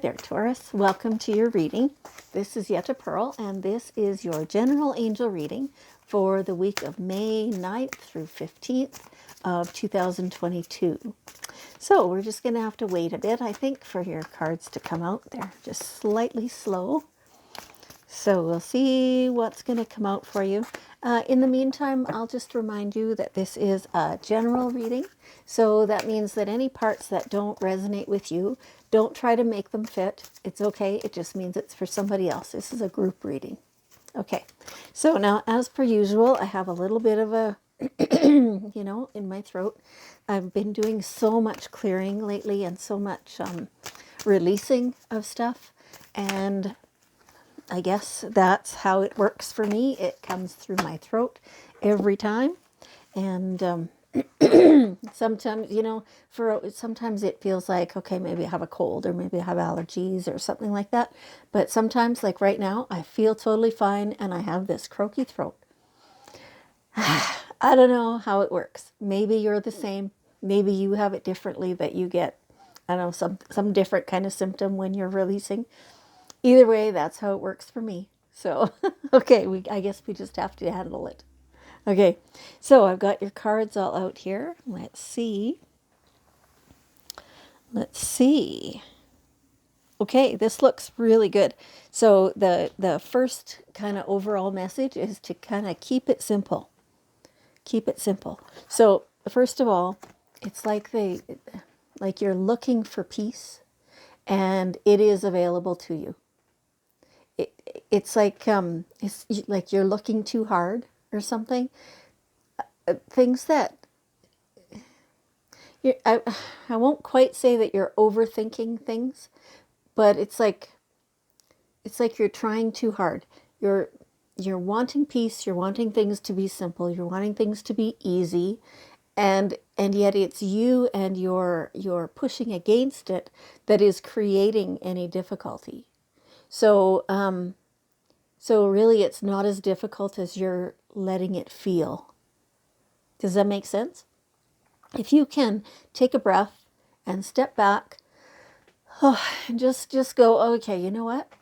there, Taurus. Welcome to your reading. This is Yetta Pearl, and this is your general angel reading for the week of May 9th through 15th of 2022. So we're just going to have to wait a bit, I think, for your cards to come out. They're just slightly slow. So we'll see what's going to come out for you. In the meantime, I'll just remind you that this is a general reading. So that means that any parts that don't resonate with you, don't try to make them fit. It's okay. It just means it's for somebody else. This is a group reading. Okay. So now, as per usual, I have a little bit of a, in my throat. I've been doing so much clearing lately and so much releasing of stuff. And I guess that's how it works for me. It comes through my throat every time. And sometimes, sometimes it feels like, okay, maybe I have a cold or maybe I have allergies or something like that. But sometimes, like right now, I feel totally fine and I have this croaky throat. I don't know how it works. Maybe you're the same. Maybe you have it differently, that you get, I don't know, some different kind of symptom when you're releasing. Either way, that's how it works for me. So, okay, I guess we just have to handle it. Okay, so I've got your cards all out here. Let's see. Okay, this looks really good. So the first kind of overall message is to kind of keep it simple. Keep it simple. So first of all, it's like you're looking for peace, and it is available to you. It's like you're looking too hard or something. Things that I won't quite say that you're overthinking things, but it's like you're trying too hard. You're wanting peace. You're wanting things to be simple. You're wanting things to be easy, and yet it's you and you're pushing against it that is creating any difficulty. So really, it's not as difficult as you're letting it feel. Does that make sense? If you can take a breath and step back, and just go, okay, you know what?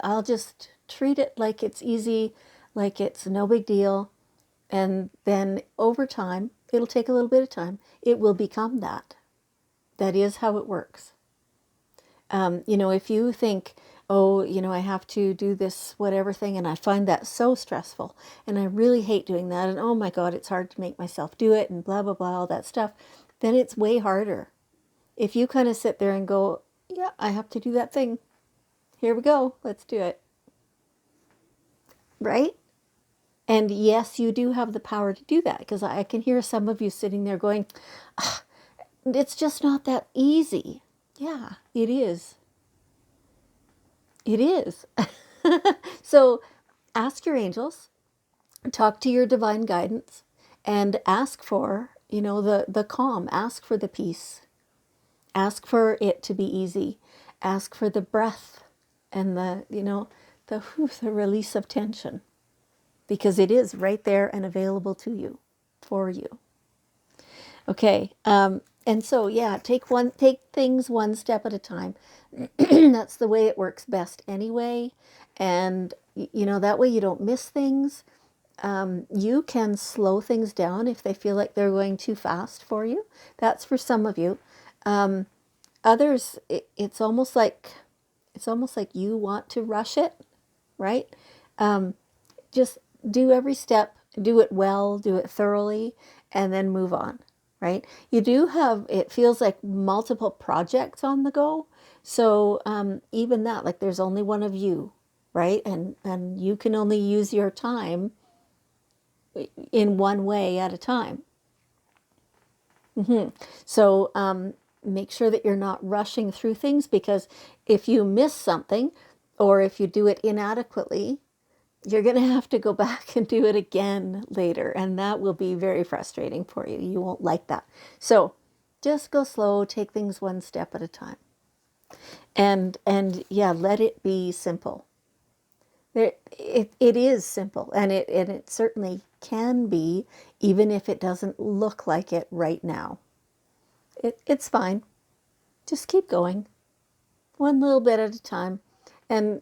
I'll just treat it like it's easy, like it's no big deal. And then over time, it'll take a little bit of time, it will become that. That is how it works. If you think, oh, I have to do this whatever thing, and I find that so stressful, and I really hate doing that, and oh my God, it's hard to make myself do it, and blah, blah, blah, all that stuff, then it's way harder. If you kind of sit there and go, yeah, I have to do that thing. Here we go. Let's do it. Right? And yes, you do have the power to do that, because I can hear some of you sitting there going, it's just not that easy. Yeah, it is. It is. So ask your angels, talk to your divine guidance, and ask for, the calm, ask for the peace, ask for it to be easy, ask for the breath and the release of tension, because it is right there and available to you, for you. Okay. And so, yeah, take things one step at a time. That's the way it works best anyway. And, that way you don't miss things. You can slow things down if they feel like they're going too fast for you. That's for some of you. Others, it's almost like you want to rush it, right? Just do every step, do it well, do it thoroughly, and then move on. Right? You do have, it feels like multiple projects on the go. So even that, like there's only one of you, right? And you can only use your time in one way at a time. So make sure that you're not rushing through things, because if you miss something or if you do it inadequately, you're going to have to go back and do it again later, and that will be very frustrating for you. You won't like that. So just go slow, take things one step at a time. And yeah, let it be simple. It is simple, and it certainly can be, even if it doesn't look like it right now. It's fine. Just keep going. one little bit at a time. And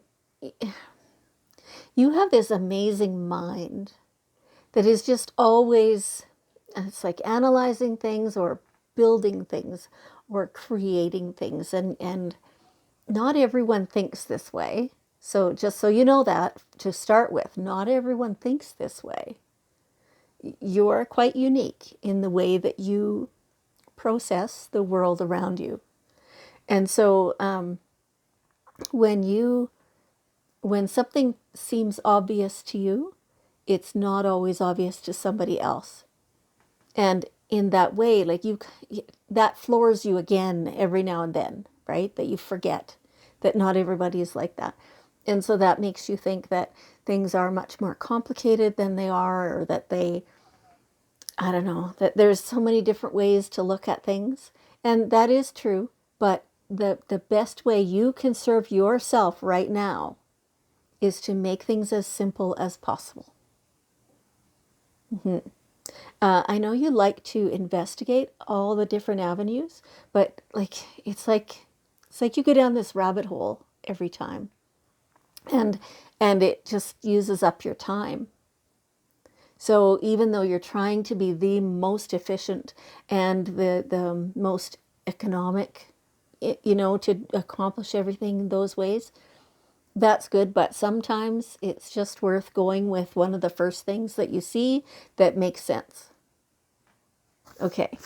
you have this amazing mind that is just always, it's like analyzing things or building things or creating things. And not everyone thinks this way. So just so you know that to start with, not everyone thinks this way. You're quite unique in the way that you process the world around you. And so when you when something seems obvious to you, it's not always obvious to somebody else. And in that way, like that floors you again every now and then, right? That you forget that not everybody is like that. And so that makes you think that things are much more complicated than they are, or that I don't know, that there's so many different ways to look at things. And that is true, but the best way you can serve yourself right now is to make things as simple as possible. I know you like to investigate all the different avenues, but it's like you go down this rabbit hole every time, and it just uses up your time. So even though you're trying to be the most efficient and the most economic, to accomplish everything in those ways, that's good, but sometimes it's just worth going with one of the first things that you see that makes sense. Okay.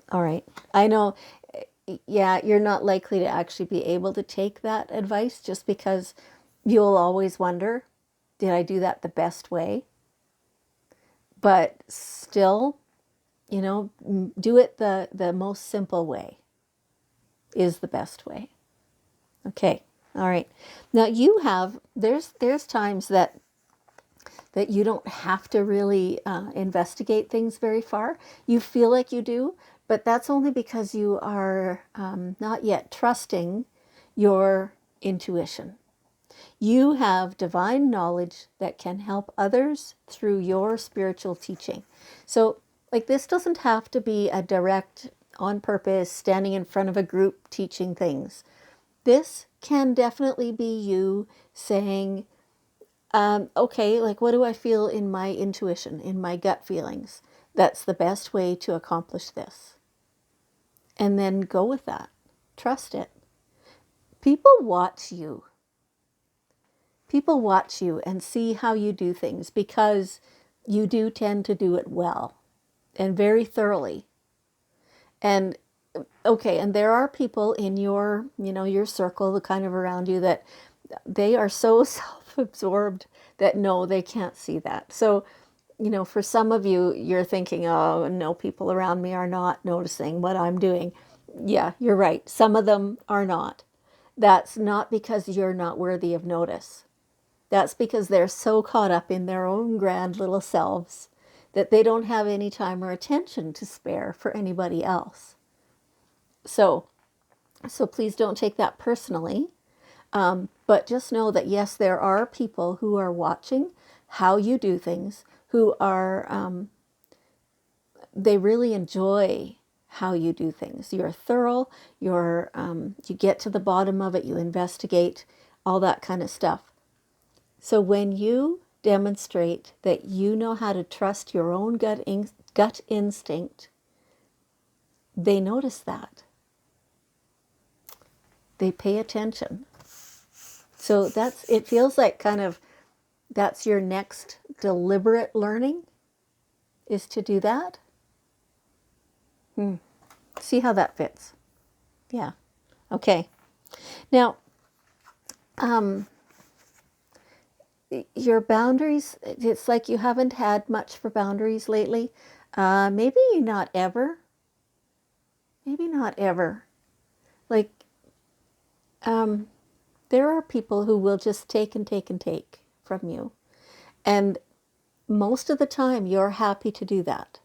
All right. I know, yeah, you're not likely to actually be able to take that advice just because you'll always wonder, did I do that the best way? But still, do it the most simple way is the best way. Okay. All right. Now there's times that you don't have to really investigate things very far. You feel like you do, but that's only because you are not yet trusting your intuition. You have divine knowledge that can help others through your spiritual teaching. So, like, this doesn't have to be a direct, on purpose, standing in front of a group teaching things. This can definitely be you saying, okay, like, what do I feel in my intuition, in my gut feelings? That's the best way to accomplish this. And then go with that. Trust it. People watch you. People watch you and see how you do things because you do tend to do it well and very thoroughly. And okay, and there are people in your circle, the kind of around you, that they are so self-absorbed that no, they can't see that. So, for some of you, you're thinking, oh, no, people around me are not noticing what I'm doing. Yeah, you're right. Some of them are not. That's not because you're not worthy of notice. That's because they're so caught up in their own grand little selves that they don't have any time or attention to spare for anybody else. So please don't take that personally. But just know that, yes, there are people who are watching how you do things, who are, they really enjoy how you do things. You're thorough, you get to the bottom of it, you investigate, all that kind of stuff. So when you demonstrate that you know how to trust your own gut instinct, they notice that. They pay attention. So it feels like kind of that's your next deliberate learning, is to do that. See how that fits. Yeah. Okay. Now, your boundaries, it's like you haven't had much for boundaries lately. Maybe not ever. Maybe not ever. Like, there are people who will just take and take and take from you. And most of the time, you're happy to do that.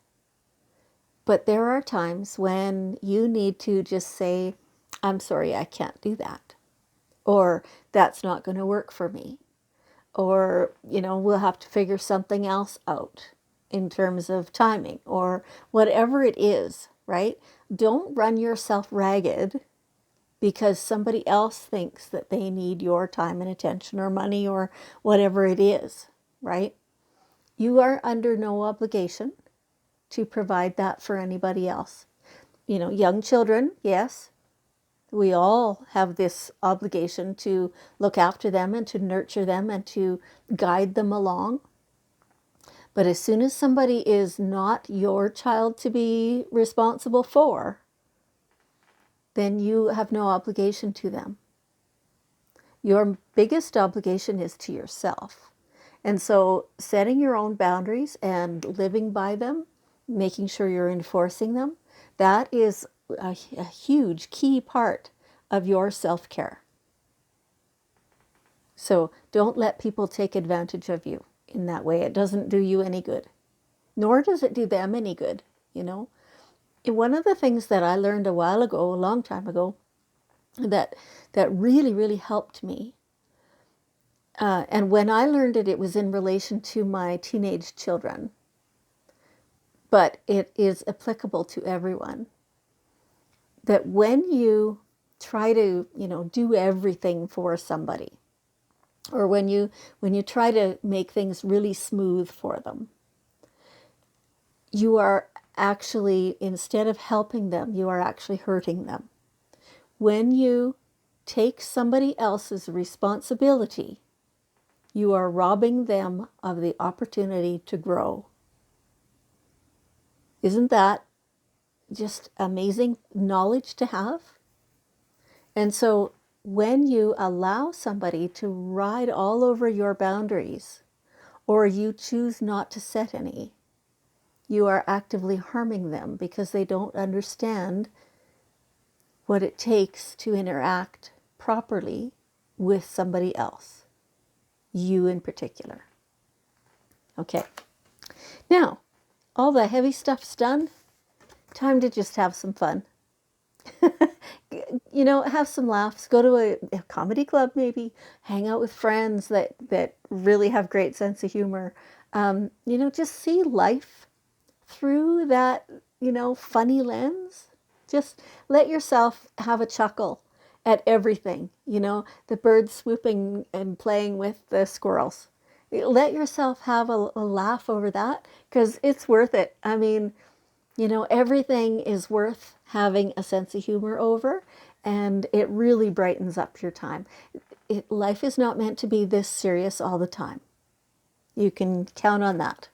But there are times when you need to just say, I'm sorry, I can't do that. Or that's not going to work for me. Or, we'll have to figure something else out in terms of timing or whatever it is, right? Don't run yourself ragged because somebody else thinks that they need your time and attention or money or whatever it is, right? You are under no obligation to provide that for anybody else. You know, young children, yes, we all have this obligation to look after them and to nurture them and to guide them along. But as soon as somebody is not your child to be responsible for, then you have no obligation to them. Your biggest obligation is to yourself. And so setting your own boundaries and living by them, making sure you're enforcing them, that is a huge key part of your self-care. So don't let people take advantage of you in that way. It doesn't do you any good, nor does it do them any good, you know. And one of the things that I learned a while ago, a long time ago, that really, really helped me, and when I learned it, it was in relation to my teenage children, but it is applicable to everyone, that when you try to, you know, do everything for somebody, or when you try to make things really smooth for them, you are actually, instead of helping them, you are actually hurting them. When you take somebody else's responsibility, you are robbing them of the opportunity to grow. Isn't that just amazing knowledge to have? And so when you allow somebody to ride all over your boundaries, or you choose not to set any, you are actively harming them because they don't understand what it takes to interact properly with somebody else, you in particular. Okay, now all the heavy stuff's done. Time to just have some fun. You know, have some laughs, go to a comedy club maybe, hang out with friends that really have great sense of humor. You know, just see life through that, you know, funny lens. Just let yourself have a chuckle at everything, you know, the birds swooping and playing with the squirrels. Let yourself have a laugh over that, because it's worth it. I mean, you know, everything is worth having a sense of humor over, and it really brightens up your time. Life is not meant to be this serious all the time. You can count on that.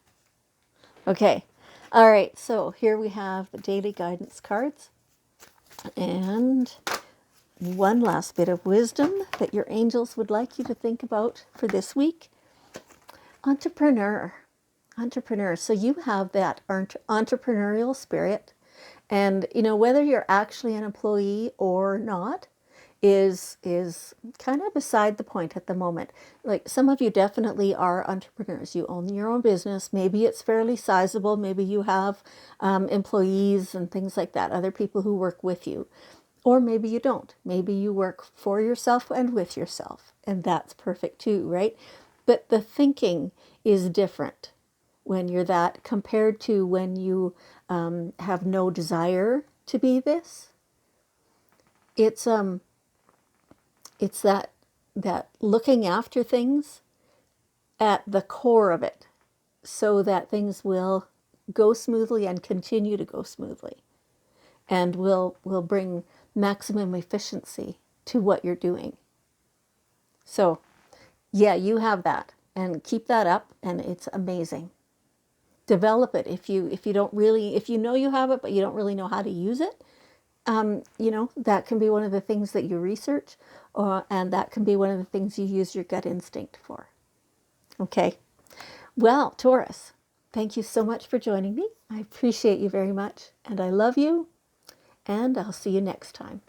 Okay. All right. So here we have the daily guidance cards. And one last bit of wisdom that your angels would like you to think about for this week. Entrepreneur. So you have that entrepreneurial spirit, and you know, whether you're actually an employee or not is kind of beside the point at the moment. Like, some of you definitely are entrepreneurs. You own your own business. Maybe it's fairly sizable. Maybe you have employees and things like that, other people who work with you. Or maybe you don't. Maybe you work for yourself and with yourself, and that's perfect too, right? But the thinking is different when you're that, compared to when you have no desire to be this. It's that looking after things at the core of it, so that things will go smoothly and continue to go smoothly, and will bring maximum efficiency to what you're doing. So yeah, you have that, and keep that up, and it's amazing. Develop it. If you don't really, if you know you have it but you don't really know how to use it, you know, that can be one of the things that you research, and that can be one of the things you use your gut instinct for. Okay. Well, Taurus, thank you so much for joining me. I appreciate you very much, and I love you, and I'll see you next time.